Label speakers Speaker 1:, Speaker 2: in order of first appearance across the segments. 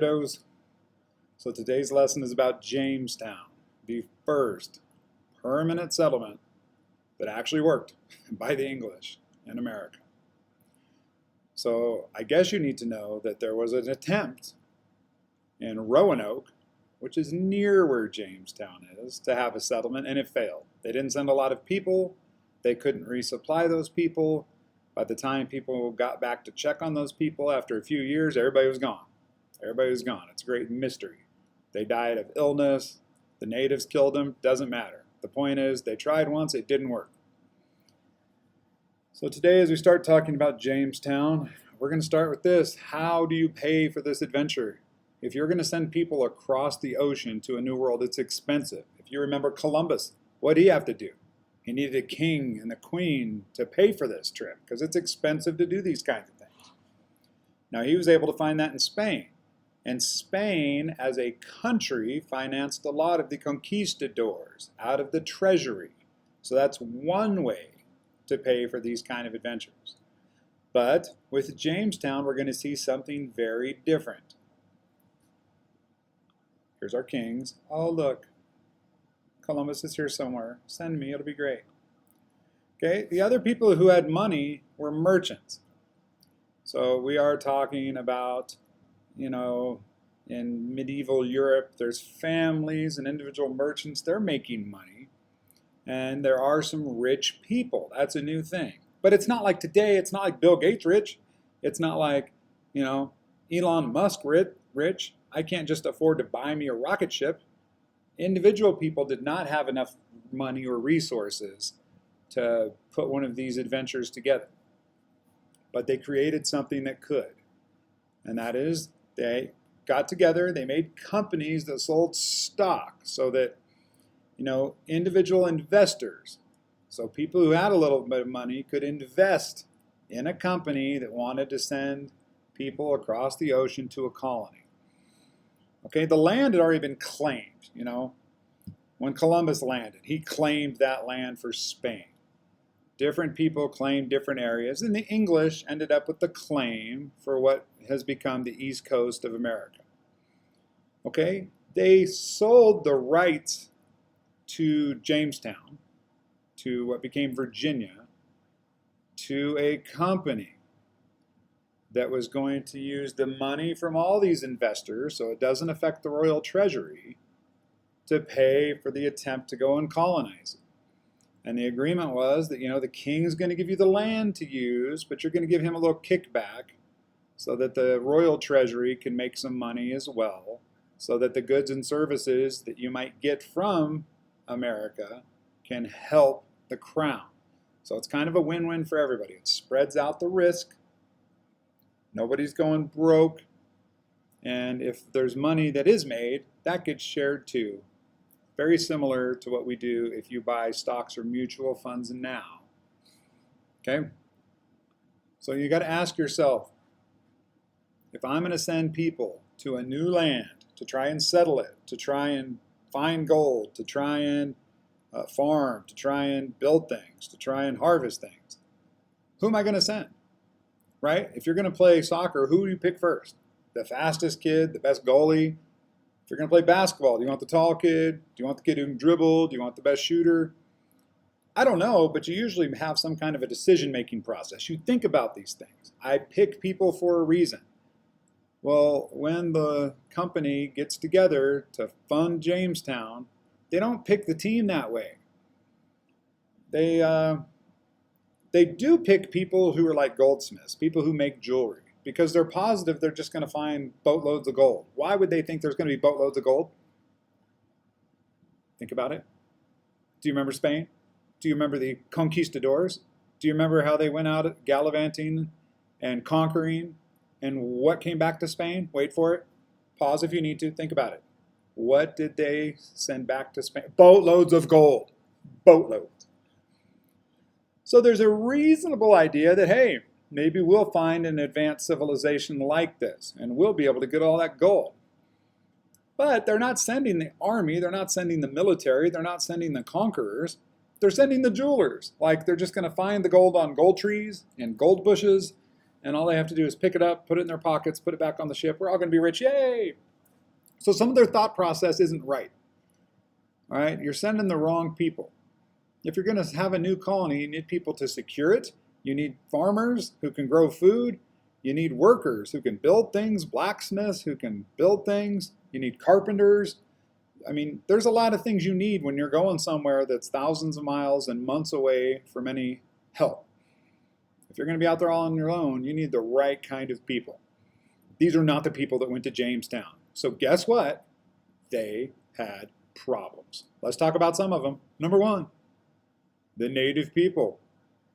Speaker 1: So today's lesson is about Jamestown, the first permanent settlement that actually worked by the English in America. So I guess you need to know that there was an attempt in Roanoke, which is near where Jamestown is, to have a settlement, and it failed. They didn't send a lot of people. They couldn't resupply those people. By the time people got back to check on those people after a few years, everybody was gone. Everybody was gone. It's a great mystery. They died of illness. The natives killed them. Doesn't matter. The point is, they tried once. It didn't work. So today, as we start talking about Jamestown, we're going to start with this. How do you pay for this adventure? If you're going to send people across the ocean to a new world, it's expensive. If you remember Columbus, what did he have to do? He needed a king and a queen to pay for this trip because it's expensive to do these kinds of things. Now, he was able to find that in Spain. And Spain, as a country, financed a lot of the conquistadors out of the treasury. So that's one way to pay for these kind of adventures. But with Jamestown, we're going to see something very different. Here's our kings. Oh, look. Columbus is here somewhere. Send me, it'll be great. Okay, the other people who had money were merchants. So we are talking about, in medieval Europe, there's families and individual merchants. They're making money. And there are some rich people. That's a new thing. But it's not like today. It's not like Bill Gates rich. It's not like, Elon Musk rich. I can't just afford to buy me a rocket ship. Individual people did not have enough money or resources to put one of these adventures together. But they created something that could. And that is, they got together, they made companies that sold stock so that, individual investors, so people who had a little bit of money could invest in a company that wanted to send people across the ocean to a colony. Okay, the land had already been claimed, When Columbus landed, he claimed that land for Spain. Different people claimed different areas, and the English ended up with the claim for what has become the east coast of America. Okay, they sold the rights to Jamestown, to what became Virginia, to a company that was going to use the money from all these investors, so it doesn't affect the royal treasury, to pay for the attempt to go and colonize it. And the agreement was that, the king's going to give you the land to use, but you're going to give him a little kickback so that the royal treasury can make some money as well, so that the goods and services that you might get from America can help the crown. So it's kind of a win-win for everybody. It spreads out the risk. Nobody's going broke. And if there's money that is made, that gets shared too. Very similar to what we do if you buy stocks or mutual funds now. Okay? So you got to ask yourself, if I'm going to send people to a new land to try and settle it, to try and find gold, to try and farm, to try and build things, to try and harvest things, who am I going to send? Right? If you're going to play soccer, who do you pick first? The fastest kid, the best goalie? If you're going to play basketball, do you want the tall kid? Do you want the kid who can dribble? Do you want the best shooter? I don't know, but you usually have some kind of a decision-making process. You think about these things. I pick people for a reason. Well, when the company gets together to fund Jamestown, they don't pick the team that way. They do pick people who are like goldsmiths, people who make jewelry, because they're positive they're just going to find boatloads of gold. Why would they think there's going to be boatloads of gold? Think about it. Do you remember Spain? Do you remember the conquistadors? Do you remember how they went out gallivanting and conquering? And what came back to Spain? Wait for it. Pause if you need to. Think about it. What did they send back to Spain? Boatloads of gold. Boatloads. So there's a reasonable idea that, hey, maybe we'll find an advanced civilization like this, and we'll be able to get all that gold. But they're not sending the army, they're not sending the military, they're not sending the conquerors, they're sending the jewelers. Like they're just going to find the gold on gold trees and gold bushes, and all they have to do is pick it up, put it in their pockets, put it back on the ship. We're all going to be rich, yay! So some of their thought process isn't right. All right, you're sending the wrong people. If you're going to have a new colony, you need people to secure it. You need farmers who can grow food. You need workers who can build things, blacksmiths who can build things. You need carpenters. I mean, there's a lot of things you need when you're going somewhere that's thousands of miles and months away from any help. If you're going to be out there all on your own, you need the right kind of people. These are not the people that went to Jamestown. So guess what? They had problems. Let's talk about some of them. Number one, the native people.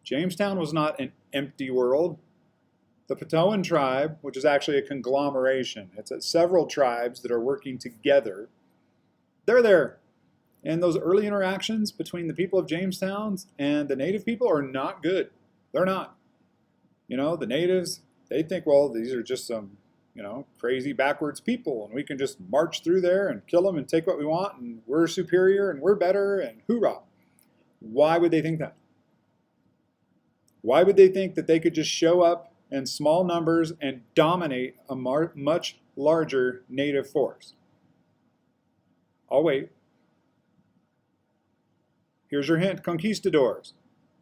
Speaker 1: Jamestown was not an empty world. The Patoan tribe, which is actually a conglomeration, it's several tribes that are working together. They're there. And those early interactions between the people of Jamestown and the native people are not good. They're not. You know, the natives, they think, well, these are just some, crazy backwards people, and we can just march through there and kill them and take what we want, and we're superior and we're better, and hoorah. Why would they think that? Why would they think that they could just show up in small numbers and dominate a much larger native force? I'll wait. Here's your hint, conquistadors.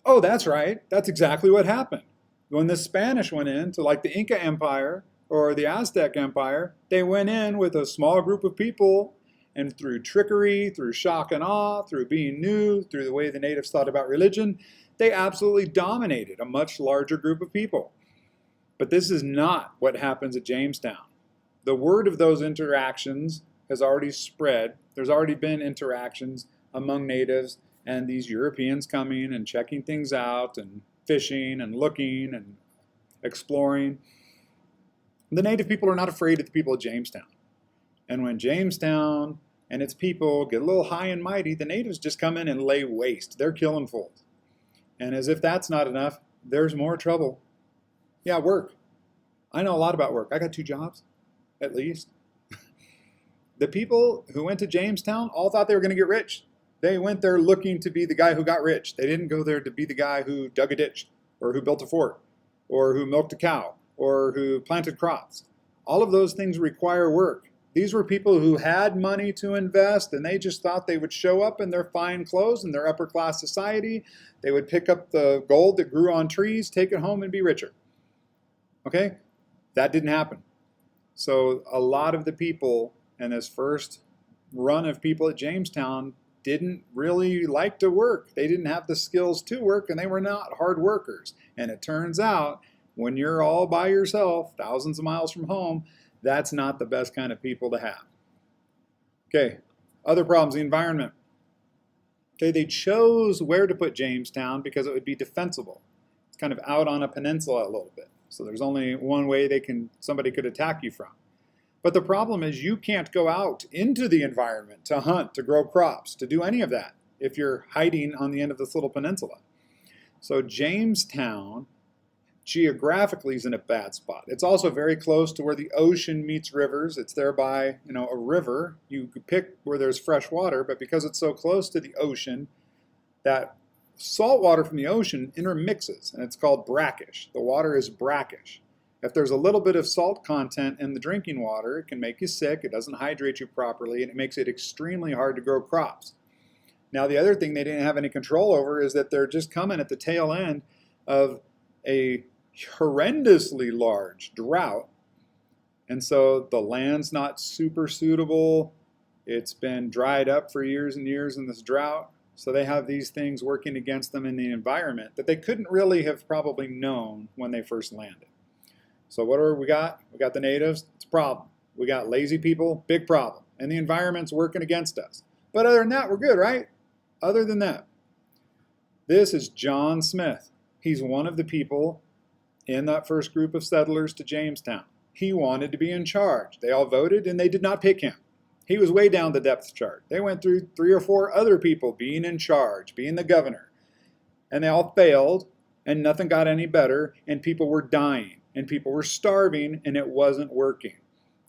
Speaker 1: Oh, that's right. That's exactly what happened. When the Spanish went in to like the Inca Empire or the Aztec Empire, they went in with a small group of people, and through trickery, through shock and awe, through being new, through the way the natives thought about religion, they absolutely dominated a much larger group of people. But this is not what happens at Jamestown. The word of those interactions has already spread. There's already been interactions among natives and these Europeans coming and checking things out and fishing and looking and exploring. The native people are not afraid of the people of Jamestown. And when Jamestown and its people get a little high and mighty, the natives just come in and lay waste. They're killing fools. And as if that's not enough, there's more trouble. Yeah, work. I know a lot about work. I got 2 jobs, at least. The people who went to Jamestown all thought they were going to get rich. They went there looking to be the guy who got rich. They didn't go there to be the guy who dug a ditch, or who built a fort, or who milked a cow, or who planted crops. All of those things require work. These were people who had money to invest, and they just thought they would show up in their fine clothes in their upper class society. They would pick up the gold that grew on trees, take it home, and be richer. Okay? That didn't happen. So a lot of the people in this first run of people at Jamestown didn't really like to work. They didn't have the skills to work, and they were not hard workers. And it turns out, when you're all by yourself, thousands of miles from home, that's not the best kind of people to have. Okay, other problems, the environment. Okay, they chose where to put Jamestown because it would be defensible. It's kind of out on a peninsula a little bit. So there's only one way somebody could attack you from. But the problem is you can't go out into the environment to hunt, to grow crops, to do any of that if you're hiding on the end of this little peninsula. So Jamestown geographically is in a bad spot. It's also very close to where the ocean meets rivers. It's there by, a river. You could pick where there's fresh water, but because it's so close to the ocean, that salt water from the ocean intermixes, and it's called brackish. The water is brackish. If there's a little bit of salt content in the drinking water, it can make you sick, it doesn't hydrate you properly, and it makes it extremely hard to grow crops. Now, the other thing they didn't have any control over is that they're just coming at the tail end of a horrendously large drought. And so the land's not super suitable. It's been dried up for years and years in this drought. So they have these things working against them in the environment that they couldn't really have probably known when they first landed. So what do we got? We got the natives, it's a problem. We got lazy people, big problem. And the environment's working against us. But other than that, we're good, right? Other than that, this is John Smith. He's one of the people in that first group of settlers to Jamestown. He wanted to be in charge. They all voted and they did not pick him. He was way down the depth chart. They went through 3 or 4 other people being in charge, being the governor. And they all failed, and nothing got any better, and people were dying, and people were starving, and it wasn't working.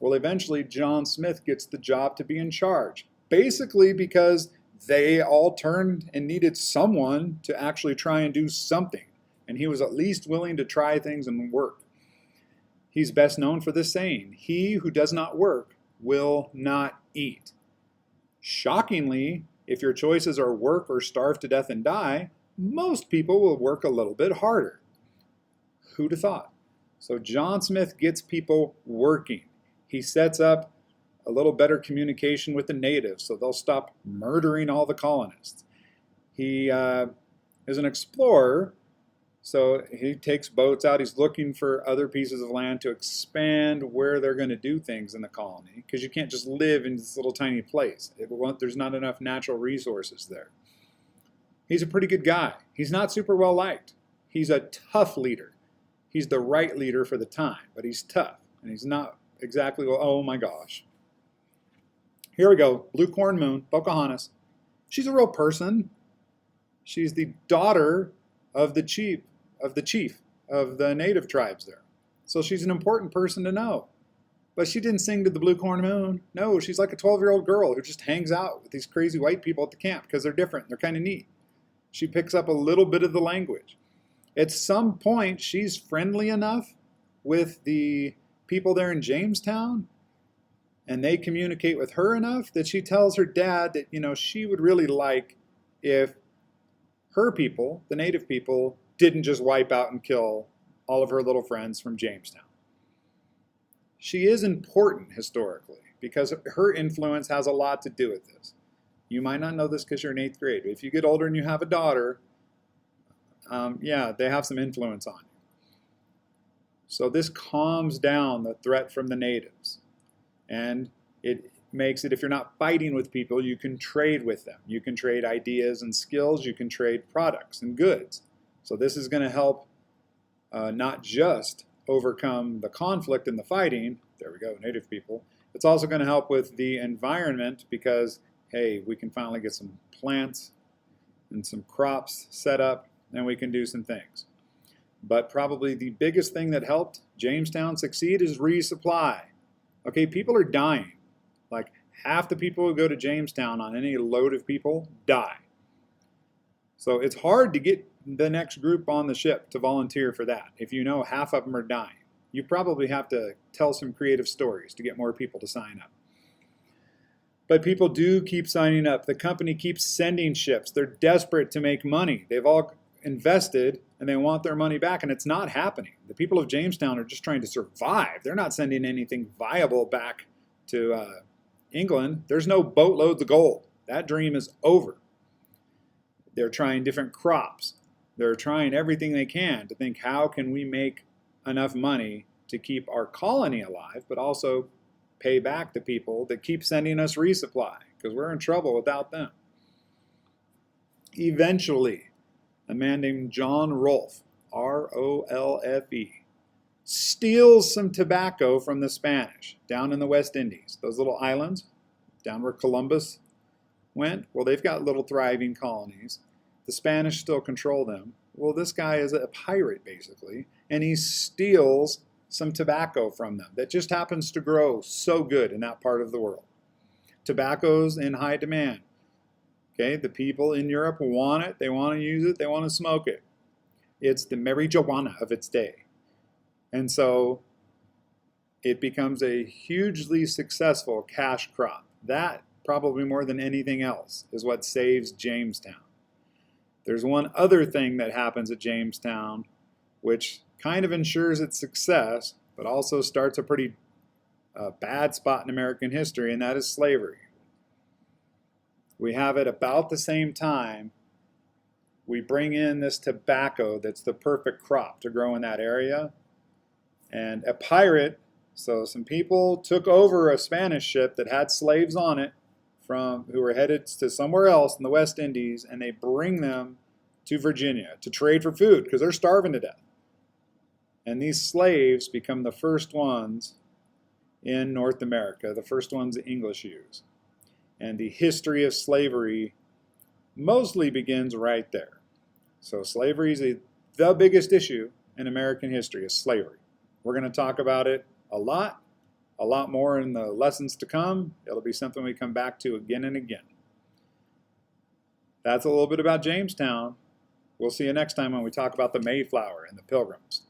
Speaker 1: Well, eventually, John Smith gets the job to be in charge, basically because they all turned and needed someone to actually try and do something. And he was at least willing to try things and work. He's best known for this saying, "He who does not work will not eat." Shockingly, if your choices are work or starve to death and die, most people will work a little bit harder. Who'd have thought? So John Smith gets people working. He sets up a little better communication with the natives so they'll stop murdering all the colonists. He is an explorer, so he takes boats out. He's looking for other pieces of land to expand where they're going to do things in the colony, because you can't just live in this little tiny place. There's not enough natural resources there. He's a pretty good guy. He's not super well liked. He's a tough leader. He's the right leader for the time, but he's tough, and he's not exactly, well, oh my gosh. Here we go, Blue Corn Moon, Pocahontas. She's a real person. She's the daughter of the chief of the native tribes there. So she's an important person to know. But she didn't sing to the Blue Corn Moon. No, she's like a 12-year-old girl who just hangs out with these crazy white people at the camp because they're different. They're kind of neat. She picks up a little bit of the language. At some point, she's friendly enough with the people there in Jamestown, and they communicate with her enough that she tells her dad that, she would really like if her people, the native people, didn't just wipe out and kill all of her little friends from Jamestown. She is important historically because her influence has a lot to do with this. You might not know this because you're in 8th grade, but if you get older and you have a daughter, they have some influence on you. So this calms down the threat from the natives. And it makes it, if you're not fighting with people, you can trade with them. You can trade ideas and skills. You can trade products and goods. So this is going to help not just overcome the conflict and the fighting. There we go, native people. It's also going to help with the environment because, hey, we can finally get some plants and some crops set up, and we can do some things. But probably the biggest thing that helped Jamestown succeed is resupply. Okay, people are dying. Like half the people who go to Jamestown on any load of people die. So it's hard to get the next group on the ship to volunteer for that. If you know half of them are dying, you probably have to tell some creative stories to get more people to sign up. But people do keep signing up. The company keeps sending ships. They're desperate to make money. They've all invested and they want their money back, and it's not happening. The people of Jamestown are just trying to survive. They're not sending anything viable back to England. There's no boatloads of gold. That dream is over. They're trying different crops. They're trying everything they can to think, how can we make enough money to keep our colony alive, but also pay back the people that keep sending us resupply, because we're in trouble without them. Eventually, a man named John Rolfe, R-O-L-F-E, steals some tobacco from the Spanish down in the West Indies. Those little islands down where Columbus went, well, they've got little thriving colonies. The Spanish still control them. Well, this guy is a pirate, basically, and he steals some tobacco from them that just happens to grow so good in that part of the world. Tobacco's in high demand. Okay, the people in Europe want it, they want to use it, they want to smoke it. It's the marijuana of its day. And so it becomes a hugely successful cash crop. That, probably more than anything else, is what saves Jamestown. There's one other thing that happens at Jamestown which kind of ensures its success, but also starts a pretty bad spot in American history, and that is slavery. We have it about the same time we bring in this tobacco that's the perfect crop to grow in that area. And a pirate, so some people took over a Spanish ship that had slaves on it who were headed to somewhere else in the West Indies, and they bring them to Virginia to trade for food because they're starving to death. And these slaves become the first ones in North America, the first ones the English use. And the history of slavery mostly begins right there. So slavery is the biggest issue in American history, is slavery. We're going to talk about it a lot more in the lessons to come. It'll be something we come back to again and again. That's a little bit about Jamestown. We'll see you next time when we talk about the Mayflower and the Pilgrims.